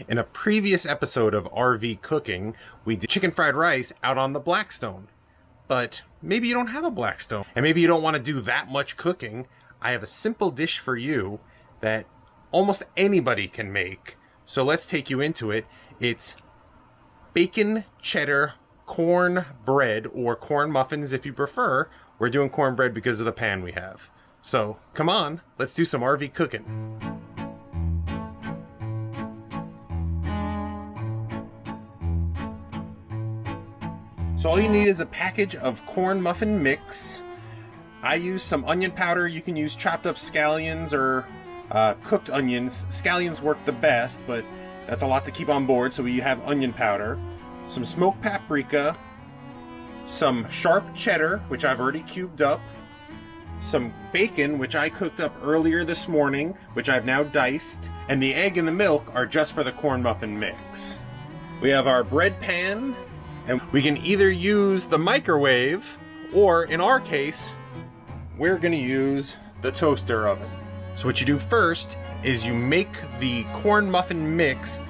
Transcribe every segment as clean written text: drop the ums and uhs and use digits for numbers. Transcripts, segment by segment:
In a previous episode of RV Cooking, we did chicken fried rice out on the Blackstone. But maybe you don't have a Blackstone, and maybe you don't want to do that much cooking. I have a simple dish for you that almost anybody can make. So let's take you into it. It's bacon cheddar cornbread, or corn muffins if you prefer. We're doing cornbread because of the pan we have. So come on, let's do some RV cooking. So all you need is a package of corn muffin mix. I use some onion powder. You can use chopped up scallions or cooked onions. Scallions work the best, but that's a lot to keep on board, so we have onion powder. Some smoked paprika. Some sharp cheddar, which I've already cubed up. Some bacon, which I cooked up earlier this morning, which I've now diced. And the egg and the milk are just for the corn muffin mix. We have our bread pan. And we can either use the microwave, or in our case, we're gonna use the toaster oven. So what you do first is you make the corn muffin mix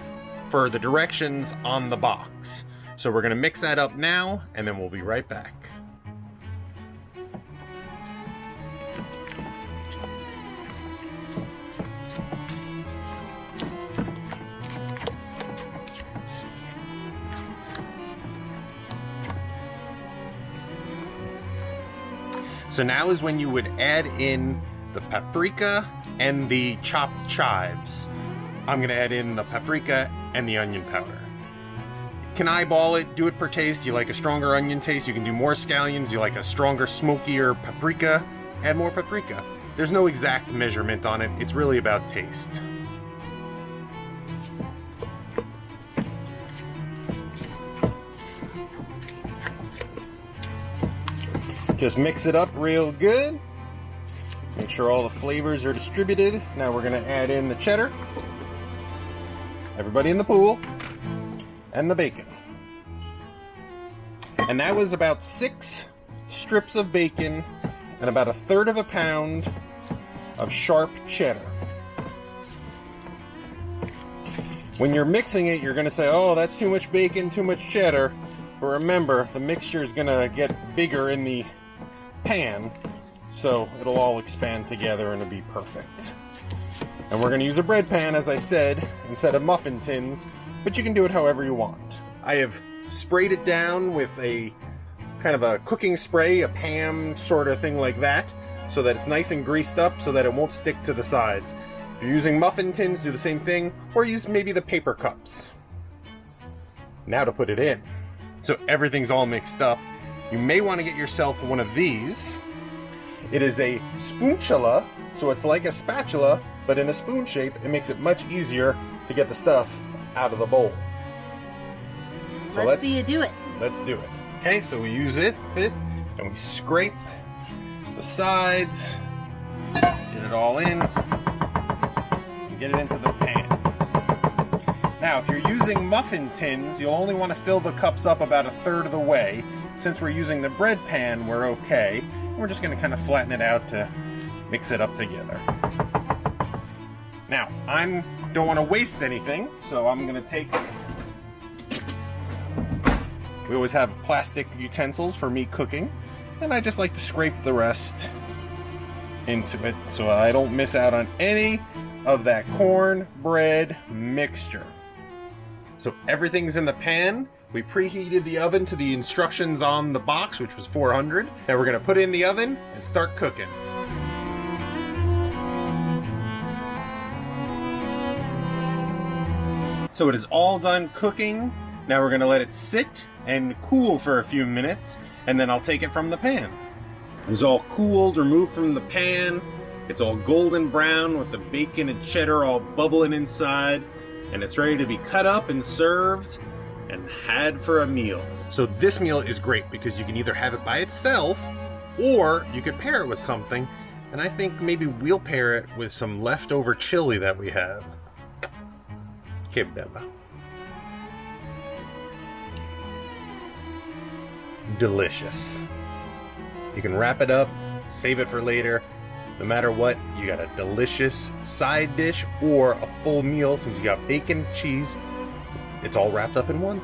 for the directions on the box. So we're gonna mix that up now, and then we'll be right back. So now is when you would add in the paprika and the chopped chives. I'm gonna add in the paprika and the onion powder. You can eyeball it, do it per taste. You like a stronger onion taste, you can do more scallions. You like a stronger, smokier paprika, add more paprika. There's no exact measurement on it, it's really about taste. Just mix it up real good. Make sure all the flavors are distributed. Now we're gonna add in the cheddar. Everybody in the pool. And the bacon. And that was about 6 strips of bacon and about 1/3 of a pound of sharp cheddar. When you're mixing it, you're gonna say, oh, that's too much bacon, too much cheddar. But remember, the mixture is gonna get bigger in the pan, so it'll all expand together and it'll be perfect. And we're going to use a bread pan, as I said, instead of muffin tins, but you can do it however you want. I have sprayed it down with a kind of a cooking spray, a Pam sort of thing like that, so that it's nice and greased up so that it won't stick to the sides. If you're using muffin tins, do the same thing, or use maybe the paper cups. Now to put it in. So everything's all mixed up. You may want to get yourself one of these. It is a spoonchula, so it's like a spatula, but in a spoon shape. It makes it much easier to get the stuff out of the bowl. So let's see you do it. Let's do it. Okay, so we use it, and we scrape the sides, get it all in, and get it into the pan. Now, if you're using muffin tins, you'll only want to fill the cups up about 1/3 of the way. Since we're using the bread pan, we're okay. We're just going to kind of flatten it out to mix it up together. Now, I don't want to waste anything, so I'm going to take... We always have plastic utensils for me cooking, and I just like to scrape the rest into it so I don't miss out on any of that cornbread mixture. So everything's in the pan. We preheated the oven to the instructions on the box, which was 400. Now we're going to put it in the oven and start cooking. So it is all done cooking. Now we're going to let it sit and cool for a few minutes, and then I'll take it from the pan. It's all cooled, removed from the pan. It's all golden brown with the bacon and cheddar all bubbling inside, and it's ready to be cut up and served and had for a meal. So this meal is great because you can either have it by itself or you could pair it with something, and I think maybe we'll pair it with some leftover chili that we have. Que bella. Delicious. You can wrap it up, save it for later, No matter what, you got a delicious side dish or a full meal. Since you got bacon, cheese, it's all wrapped up in one.